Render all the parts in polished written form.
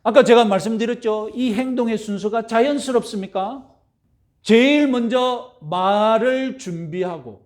아까 제가 말씀드렸죠. 이 행동의 순서가 자연스럽습니까? 제일 먼저 말을 준비하고,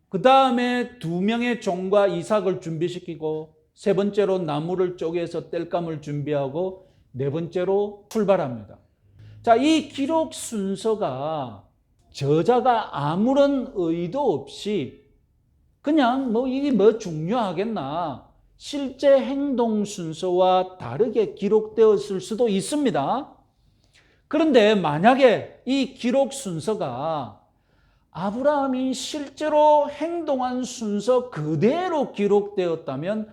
그 다음에 2명의 종과 이삭을 준비시키고, 세 번째로 나무를 쪼개서 땔감을 준비하고, 네 번째로 출발합니다. 자, 이 기록 순서가 저자가 아무런 의도 없이 그냥 이게 중요하겠나, 실제 행동 순서와 다르게 기록되었을 수도 있습니다. 그런데 만약에 이 기록 순서가 아브라함이 실제로 행동한 순서 그대로 기록되었다면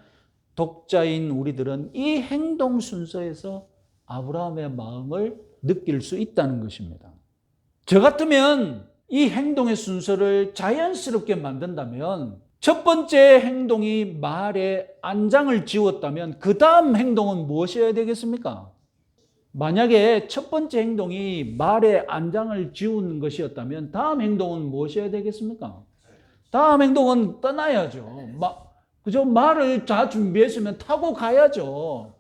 독자인 우리들은 이 행동 순서에서 아브라함의 마음을 느낄 수 있다는 것입니다. 저 같으면 이 행동의 순서를 자연스럽게 만든다면, 첫 번째 행동이 말에 안장을 지웠다면 그 다음 행동은 무엇이어야 되겠습니까? 만약에 첫 번째 행동이 말에 안장을 지우는 것이었다면 다음 행동은 무엇이어야 되겠습니까? 다음 행동은 떠나야죠. 그죠? 말을 다 준비했으면 타고 가야죠.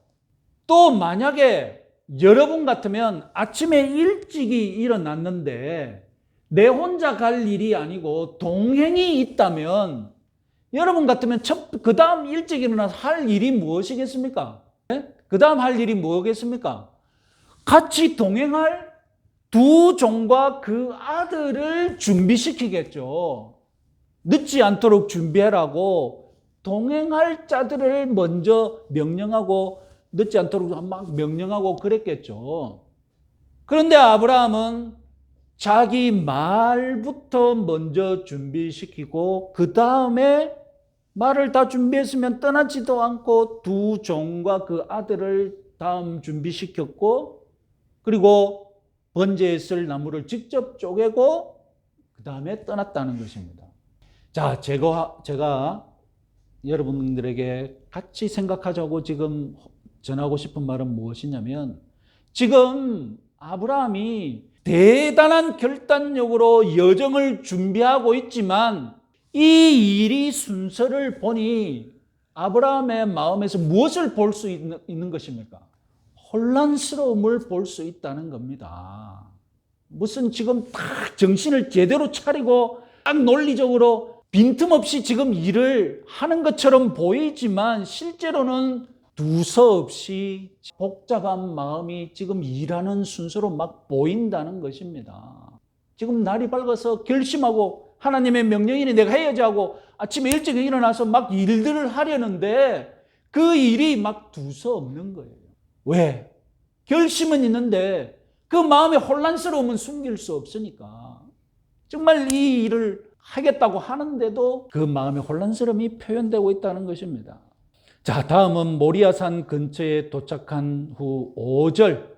또 만약에 여러분 같으면 아침에 일찍이 일어났는데 내 혼자 갈 일이 아니고 동행이 있다면, 여러분 같으면 그 다음 일찍 일어나서 할 일이 무엇이겠습니까? 그 다음 할 일이 뭐겠습니까? 같이 동행할 2종과 그 아들을 준비시키겠죠. 늦지 않도록 준비하라고 동행할 자들을 먼저 명령하고, 늦지 않도록 막 명령하고 그랬겠죠. 그런데 아브라함은 자기 말부터 먼저 준비시키고, 그 다음에 말을 다 준비했으면 떠나지도 않고 2종과 그 아들을 다음 준비시켰고, 그리고 번제에 쓸 나무를 직접 쪼개고 그 다음에 떠났다는 것입니다. 자, 제가 여러분들에게 같이 생각하자고 지금 전하고 싶은 말은 무엇이냐면, 지금 아브라함이 대단한 결단력으로 여정을 준비하고 있지만 이 일이 순서를 보니 아브라함의 마음에서 무엇을 볼 수 있는 것입니까? 혼란스러움을 볼 수 있다는 겁니다. 무슨 지금 딱 정신을 제대로 차리고 딱 논리적으로 빈틈없이 지금 일을 하는 것처럼 보이지만 실제로는 두서없이 복잡한 마음이 지금 일하는 순서로 막 보인다는 것입니다. 지금 날이 밝아서 결심하고 하나님의 명령이니 내가 해야지 하고 아침에 일찍 일어나서 막 일들을 하려는데 그 일이 막 두서없는 거예요. 왜? 결심은 있는데 그 마음의 혼란스러움은 숨길 수 없으니까. 정말 이 일을 하겠다고 하는데도 그 마음의 혼란스러움이 표현되고 있다는 것입니다. 자, 다음은 모리아산 근처에 도착한 후 5절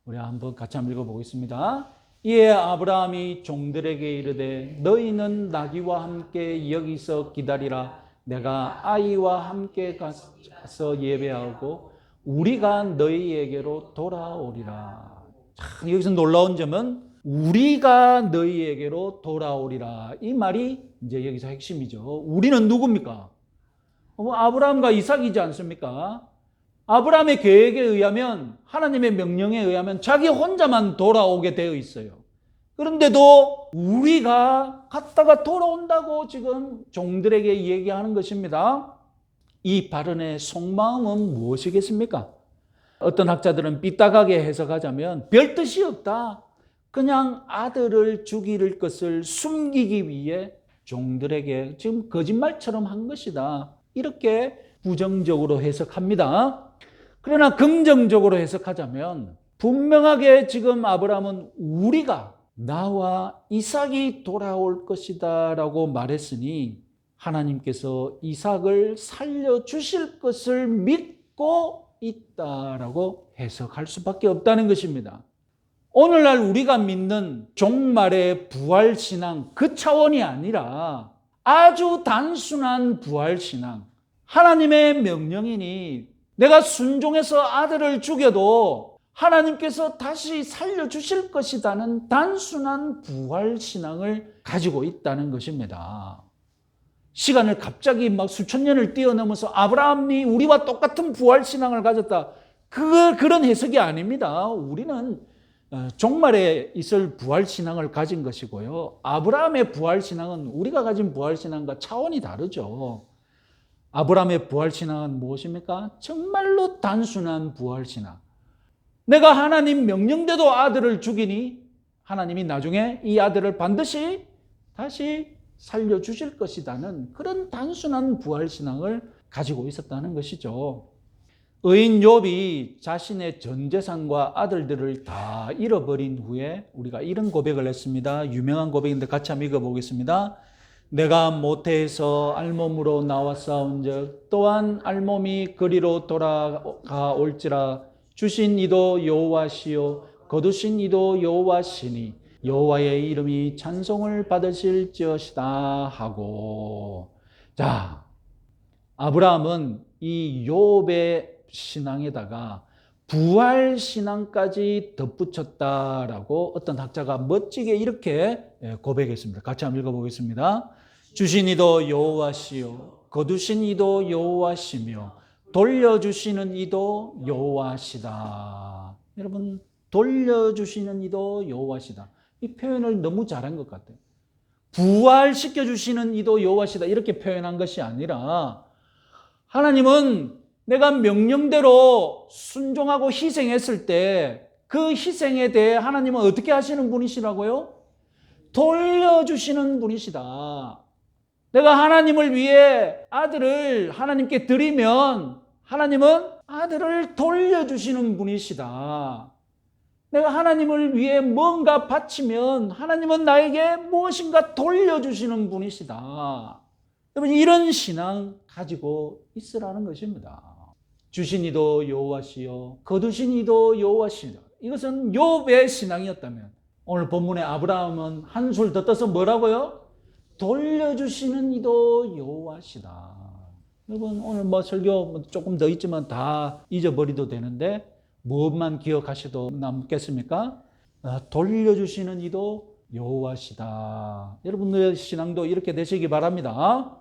우리 한번 같이 한번 읽어보겠습니다. 이에 아브라함이 종들에게 이르되 너희는 나귀와 함께 여기서 기다리라. 내가 아이와 함께 가서 예배하고 우리가 너희에게로 돌아오리라. 참, 여기서 놀라운 점은 우리가 너희에게로 돌아오리라. 이 말이 이제 여기서 핵심이죠. 우리는 누굽니까? 아브라함과 이삭이지 않습니까? 아브라함의 계획에 의하면, 하나님의 명령에 의하면 자기 혼자만 돌아오게 되어 있어요. 그런데도 우리가 갔다가 돌아온다고 지금 종들에게 얘기하는 것입니다. 이 발언의 속마음은 무엇이겠습니까? 어떤 학자들은 삐딱하게 해석하자면 별 뜻이 없다. 그냥 아들을 죽일 것을 숨기기 위해 종들에게 지금 거짓말처럼 한 것이다. 이렇게 부정적으로 해석합니다. 그러나 긍정적으로 해석하자면 분명하게 지금 아브라함은 우리가, 나와 이삭이 돌아올 것이다 라고 말했으니 하나님께서 이삭을 살려주실 것을 믿고 있다라고 해석할 수밖에 없다는 것입니다. 오늘날 우리가 믿는 종말의 부활신앙, 그 차원이 아니라 아주 단순한 부활신앙, 하나님의 명령이니 내가 순종해서 아들을 죽여도 하나님께서 다시 살려주실 것이라는 단순한 부활신앙을 가지고 있다는 것입니다. 시간을 갑자기 막 수천 년을 뛰어넘어서 아브라함이 우리와 똑같은 부활신앙을 가졌다, 그런 해석이 아닙니다. 우리는 종말에 있을 부활신앙을 가진 것이고요. 아브라함의 부활신앙은 우리가 가진 부활신앙과 차원이 다르죠. 아브라함의 부활신앙은 무엇입니까? 정말로 단순한 부활신앙. 내가 하나님 명령대로 아들을 죽이니 하나님이 나중에 이 아들을 반드시 다시 살려주실 것이라는 그런 단순한 부활신앙을 가지고 있었다는 것이죠. 의인 욥이 자신의 전 재산과 아들들을 다 잃어버린 후에 우리가 이런 고백을 했습니다. 유명한 고백인데 같이 한번 읽어보겠습니다. 내가 모태에서 알몸으로 나왔사온즉 또한 알몸이 그리로 돌아가올지라 주신 이도 여호와시요 거두신 이도 여호와시니 여호와의 이름이 찬송을 받으실지어시다 하고. 자, 아브라함은 이 욥의 신앙에다가 부활 신앙까지 덧붙였다라고 어떤 학자가 멋지게 이렇게 고백했습니다. 같이 한번 읽어보겠습니다. 주신 이도 여호와시요 거두신 이도 여호와시며 돌려주시는 이도 여호와시다. 여러분, 돌려주시는 이도 여호와시다. 이 표현을 너무 잘한 것 같아요. 부활시켜주시는 이도 여호와시다 이렇게 표현한 것이 아니라 하나님은 내가 명령대로 순종하고 희생했을 때 그 희생에 대해 하나님은 어떻게 하시는 분이시라고요? 돌려주시는 분이시다. 내가 하나님을 위해 아들을 하나님께 드리면 하나님은 아들을 돌려주시는 분이시다. 내가 하나님을 위해 뭔가 바치면 하나님은 나에게 무엇인가 돌려주시는 분이시다. 여러분, 이런 신앙 가지고 있으라는 것입니다. 주신 이도 여호와시요 거두신 이도 여호와시다. 이것은 욥의 신앙이었다면 오늘 본문의 아브라함은 한술 더 떠서 뭐라고요? 돌려주시는 이도 여호와시다. 여러분, 오늘 설교 조금 더 있지만 다 잊어버리도 되는데 무엇만 기억하셔도 남겠습니까? 돌려주시는 이도 여호와시다. 여러분의 신앙도 이렇게 되시기 바랍니다.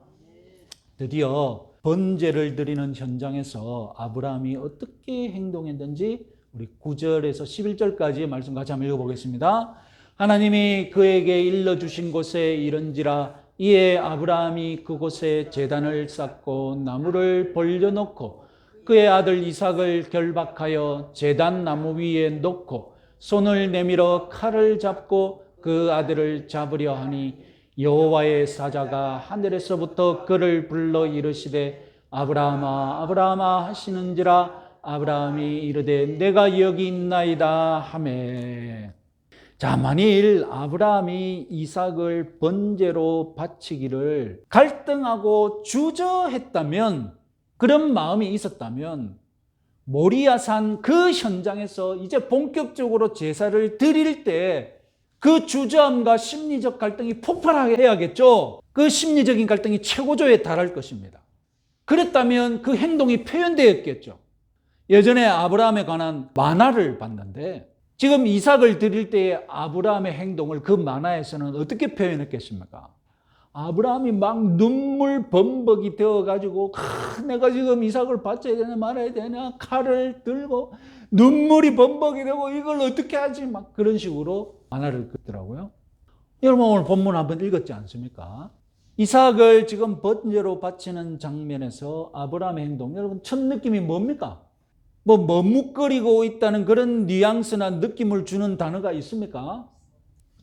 드디어 번제를 드리는 현장에서 아브라함이 어떻게 행동했는지 우리 9절에서 11절까지의 말씀 같이 한번 읽어보겠습니다. 하나님이 그에게 일러주신 곳에 이른지라 이에 아브라함이 그곳에 제단을 쌓고 나무를 벌려놓고 그의 아들 이삭을 결박하여 제단 나무 위에 놓고 손을 내밀어 칼을 잡고 그 아들을 잡으려 하니 여호와의 사자가 하늘에서부터 그를 불러 이르시되 아브라함아 아브라함아 하시는지라 아브라함이 이르되 내가 여기 있나이다 하매. 자, 만일 아브라함이 이삭을 번제로 바치기를 갈등하고 주저했다면, 그런 마음이 있었다면 모리아산 그 현장에서 이제 본격적으로 제사를 드릴 때 그 주저함과 심리적 갈등이 폭발하게 해야겠죠. 그 심리적인 갈등이 최고조에 달할 것입니다. 그랬다면 그 행동이 표현되었겠죠. 예전에 아브라함에 관한 만화를 봤는데 지금 이삭을 드릴 때의 아브라함의 행동을 그 만화에서는 어떻게 표현했겠습니까? 아브라함이 막 눈물 범벅이 되어가지고 내가 지금 이삭을 바쳐야 되나 말아야 되나 칼을 들고 눈물이 범벅이 되고 이걸 어떻게 하지? 막 그런 식으로 만화를 그렸더라고요. 여러분, 오늘 본문 한번 읽었지 않습니까? 이삭을 지금 번제로 바치는 장면에서 아브라함의 행동, 여러분 첫 느낌이 뭡니까? 머뭇거리고 있다는 그런 뉘앙스나 느낌을 주는 단어가 있습니까?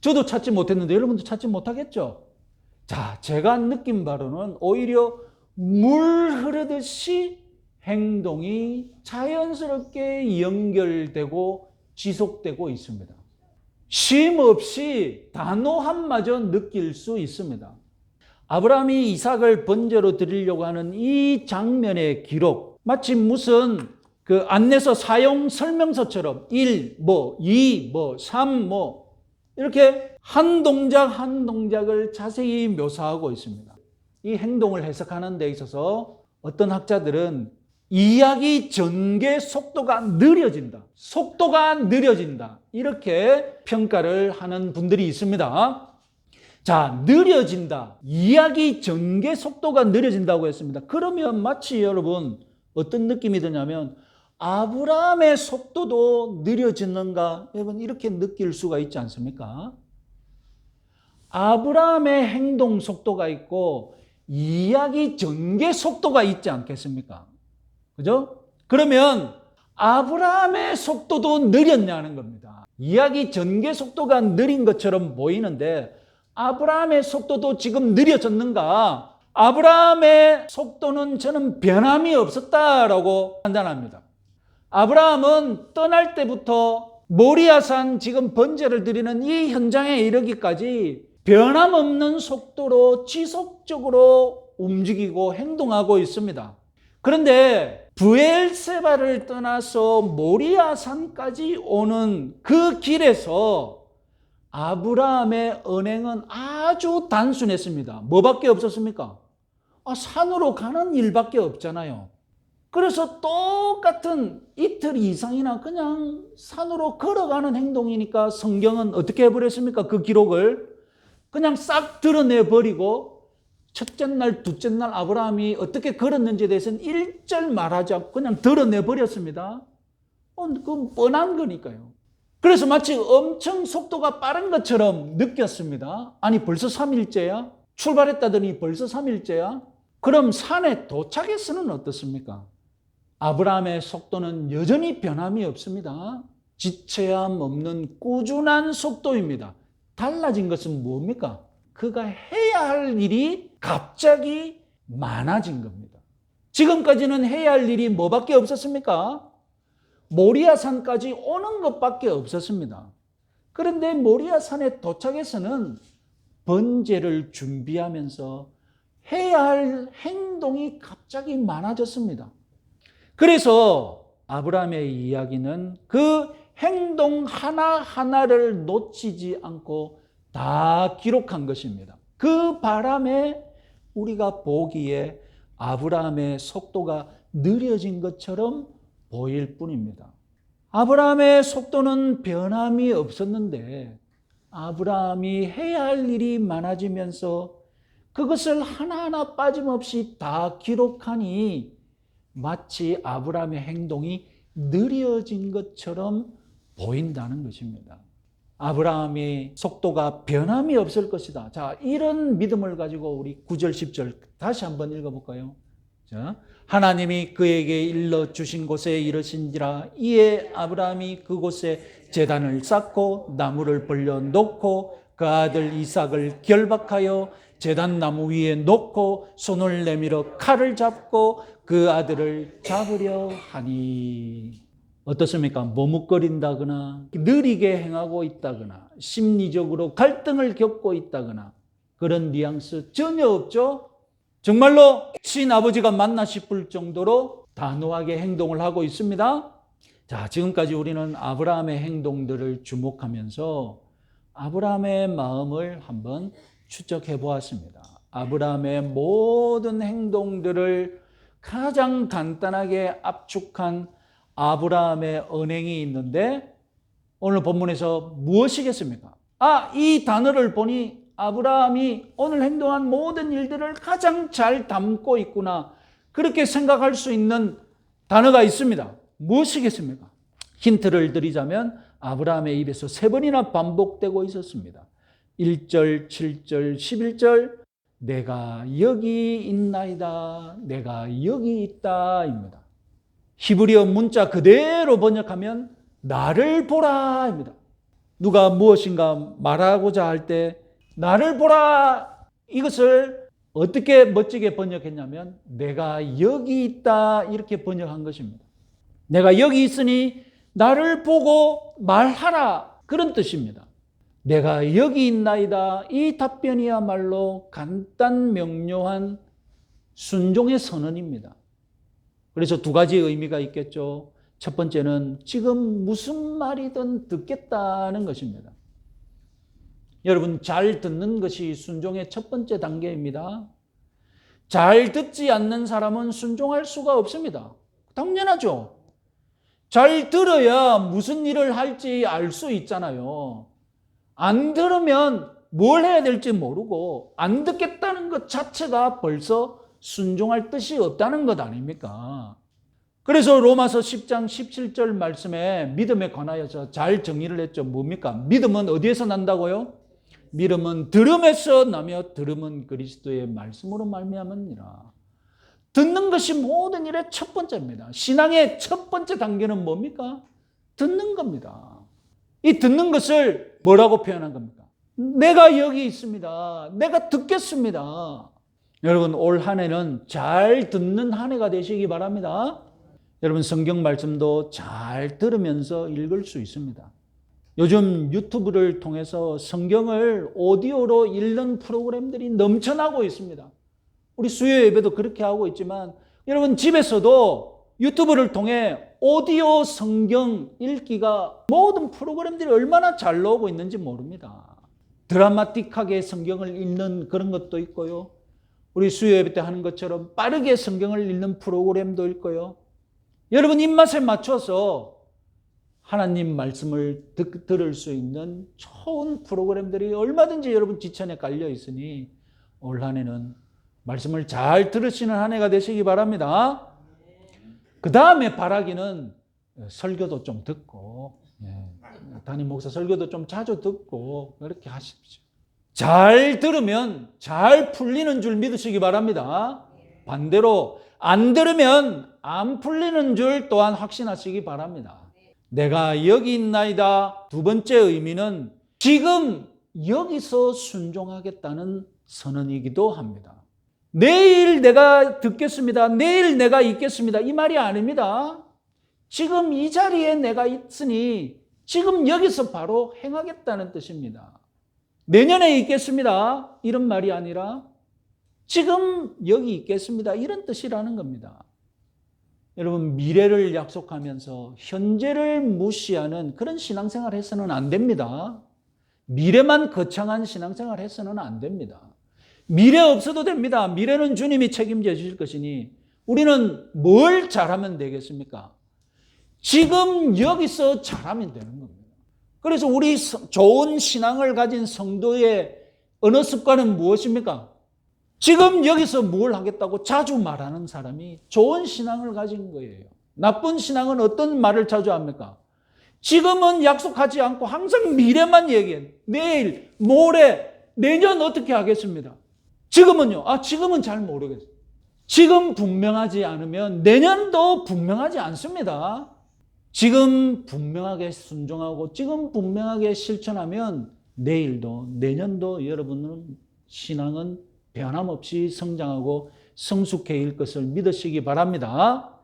저도 찾지 못했는데 여러분도 찾지 못하겠죠? 자, 제가 느낀 바로는 오히려 물 흐르듯이 행동이 자연스럽게 연결되고 지속되고 있습니다. 쉼 없이 단호함마저 느낄 수 있습니다. 아브라함이 이삭을 번제로 드리려고 하는 이 장면의 기록, 마치 무슨 그 안내서 사용 설명서처럼 1, 2, 3 이렇게 한 동작 한 동작을 자세히 묘사하고 있습니다. 이 행동을 해석하는 데 있어서 어떤 학자들은 이야기 전개 속도가 느려진다. 속도가 느려진다. 이렇게 평가를 하는 분들이 있습니다. 자, 느려진다. 이야기 전개 속도가 느려진다고 했습니다. 그러면 마치 여러분 어떤 느낌이 드냐면 아브라함의 속도도 느려졌는가? 여러분 이렇게 느낄 수가 있지 않습니까? 아브라함의 행동 속도가 있고 이야기 전개 속도가 있지 않겠습니까? 그죠? 그러면 아브라함의 속도도 느렸냐는 겁니다. 이야기 전개 속도가 느린 것처럼 보이는데 아브라함의 속도도 지금 느려졌는가? 아브라함의 속도는 저는 변함이 없었다라고 판단합니다. 아브라함은 떠날 때부터 모리아산 지금 번제를 드리는 이 현장에 이르기까지 변함없는 속도로 지속적으로 움직이고 행동하고 있습니다. 그런데 브엘세바를 떠나서 모리아산까지 오는 그 길에서 아브라함의 언행은 아주 단순했습니다. 뭐밖에 없었습니까? 산으로 가는 일밖에 없잖아요. 그래서 똑같은 이틀 이상이나 그냥 산으로 걸어가는 행동이니까 성경은 어떻게 해버렸습니까? 그 기록을 그냥 싹 드러내버리고 첫째 날, 둘째 날 아브라함이 어떻게 걸었는지에 대해서는 일절 말하지 않고 그냥 드러내버렸습니다. 그건 뻔한 거니까요. 그래서 마치 엄청 속도가 빠른 것처럼 느꼈습니다. 아니 벌써 3일째야? 출발했다더니 벌써 3일째야? 그럼 산에 도착해서는 어떻습니까? 아브라함의 속도는 여전히 변함이 없습니다. 지체함 없는 꾸준한 속도입니다. 달라진 것은 뭡니까? 그가 해야 할 일이 갑자기 많아진 겁니다. 지금까지는 해야 할 일이 뭐밖에 없었습니까? 모리아산까지 오는 것밖에 없었습니다. 그런데 모리아산에 도착해서는 번제를 준비하면서 해야 할 행동이 갑자기 많아졌습니다. 그래서 아브라함의 이야기는 그 행동 하나하나를 놓치지 않고 다 기록한 것입니다. 그 바람에 우리가 보기에 아브라함의 속도가 느려진 것처럼 보일 뿐입니다. 아브라함의 속도는 변함이 없었는데 아브라함이 해야 할 일이 많아지면서 그것을 하나하나 빠짐없이 다 기록하니 마치 아브라함의 행동이 느려진 것처럼 보인다는 것입니다. 아브라함의 속도가 변함이 없을 것이다. 자, 이런 믿음을 가지고 우리 9절, 10절 다시 한번 읽어볼까요? 자, 하나님이 그에게 일러주신 곳에 이르신지라 이에 아브라함이 그곳에 제단을 쌓고 나무를 벌려놓고 그 아들 이삭을 결박하여 제단 나무 위에 놓고 손을 내밀어 칼을 잡고 그 아들을 잡으려 하니. 어떻습니까? 머뭇거린다거나 느리게 행하고 있다거나 심리적으로 갈등을 겪고 있다거나 그런 뉘앙스 전혀 없죠? 정말로 친아버지가 맞나 싶을 정도로 단호하게 행동을 하고 있습니다. 자, 지금까지 우리는 아브라함의 행동들을 주목하면서 아브라함의 마음을 한번 추적해 보았습니다. 아브라함의 모든 행동들을 가장 간단하게 압축한 아브라함의 언행이 있는데 오늘 본문에서 무엇이겠습니까? 이 단어를 보니 아브라함이 오늘 행동한 모든 일들을 가장 잘 담고 있구나. 그렇게 생각할 수 있는 단어가 있습니다. 무엇이겠습니까? 힌트를 드리자면 아브라함의 입에서 3번이나 반복되고 있었습니다. 1절, 7절, 11절 내가 여기 있나이다. 내가 여기 있다입니다. 히브리어 문자 그대로 번역하면 나를 보라입니다. 누가 무엇인가 말하고자 할 때 나를 보라 이것을 어떻게 멋지게 번역했냐면 내가 여기 있다 이렇게 번역한 것입니다. 내가 여기 있으니 나를 보고 말하라 그런 뜻입니다. 내가 여기 있나이다 이 답변이야말로 간단 명료한 순종의 선언입니다. 그래서 2가지 의미가 있겠죠. 첫 번째는 지금 무슨 말이든 듣겠다는 것입니다. 여러분 잘 듣는 것이 순종의 첫 번째 단계입니다. 잘 듣지 않는 사람은 순종할 수가 없습니다. 당연하죠. 잘 들어야 무슨 일을 할지 알 수 있잖아요. 안 들으면 뭘 해야 될지 모르고 안 듣겠다는 것 자체가 벌써 순종할 뜻이 없다는 것 아닙니까? 그래서 로마서 10장 17절 말씀에 믿음에 관하여서 잘 정리를 했죠. 뭡니까? 믿음은 어디에서 난다고요? 믿음은 들음에서 나며 들음은 그리스도의 말씀으로 말미암으니라. 듣는 것이 모든 일의 첫 번째입니다. 신앙의 첫 번째 단계는 뭡니까? 듣는 겁니다. 이 듣는 것을 뭐라고 표현한 겁니까? 내가 여기 있습니다. 내가 듣겠습니다. 여러분, 올 한 해는 잘 듣는 한 해가 되시기 바랍니다. 여러분, 성경 말씀도 잘 들으면서 읽을 수 있습니다. 요즘 유튜브를 통해서 성경을 오디오로 읽는 프로그램들이 넘쳐나고 있습니다. 우리 수요 예배도 그렇게 하고 있지만 여러분 집에서도 유튜브를 통해 오디오 성경 읽기가 모든 프로그램들이 얼마나 잘 나오고 있는지 모릅니다. 드라마틱하게 성경을 읽는 그런 것도 있고요. 우리 수요 예배 때 하는 것처럼 빠르게 성경을 읽는 프로그램도 있고요. 여러분 입맛에 맞춰서 하나님 말씀을 들을 수 있는 좋은 프로그램들이 얼마든지 여러분 지천에 깔려 있으니 올 한 해는 말씀을 잘 들으시는 한 해가 되시기 바랍니다. 그 다음에 바라기는 설교도 좀 듣고, 담임 목사 설교도 좀 자주 듣고 그렇게 하십시오. 잘 들으면 잘 풀리는 줄 믿으시기 바랍니다. 반대로 안 들으면 안 풀리는 줄 또한 확신하시기 바랍니다. 내가 여기 있나이다. 두 번째 의미는 지금 여기서 순종하겠다는 선언이기도 합니다. 내일 내가 듣겠습니다. 내일 내가 있겠습니다. 이 말이 아닙니다. 지금 이 자리에 내가 있으니 지금 여기서 바로 행하겠다는 뜻입니다. 내년에 있겠습니다. 이런 말이 아니라 지금 여기 있겠습니다. 이런 뜻이라는 겁니다. 여러분 미래를 약속하면서 현재를 무시하는 그런 신앙생활 해서는 안 됩니다. 미래만 거창한 신앙생활 해서는 안 됩니다. 미래 없어도 됩니다. 미래는 주님이 책임져 주실 것이니 우리는 뭘 잘하면 되겠습니까? 지금 여기서 잘하면 되는 겁니다. 그래서 우리 좋은 신앙을 가진 성도의 언어 습관은 무엇입니까? 지금 여기서 뭘 하겠다고 자주 말하는 사람이 좋은 신앙을 가진 거예요. 나쁜 신앙은 어떤 말을 자주 합니까? 지금은 약속하지 않고 항상 미래만 얘기해요. 내일, 모레, 내년 어떻게 하겠습니다. 지금은요? 지금은 잘 모르겠어요. 지금 분명하지 않으면 내년도 분명하지 않습니다. 지금 분명하게 순종하고 지금 분명하게 실천하면 내일도 내년도 여러분은 신앙은 변함없이 성장하고 성숙해질 것을 믿으시기 바랍니다.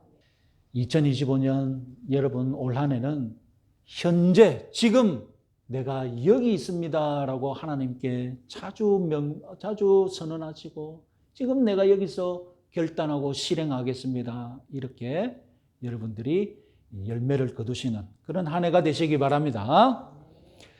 2025년 여러분 올 한 해는 현재 지금 내가 여기 있습니다라고 하나님께 자주 선언하시고 지금 내가 여기서 결단하고 실행하겠습니다. 이렇게 여러분들이 열매를 거두시는 그런 한 해가 되시기 바랍니다.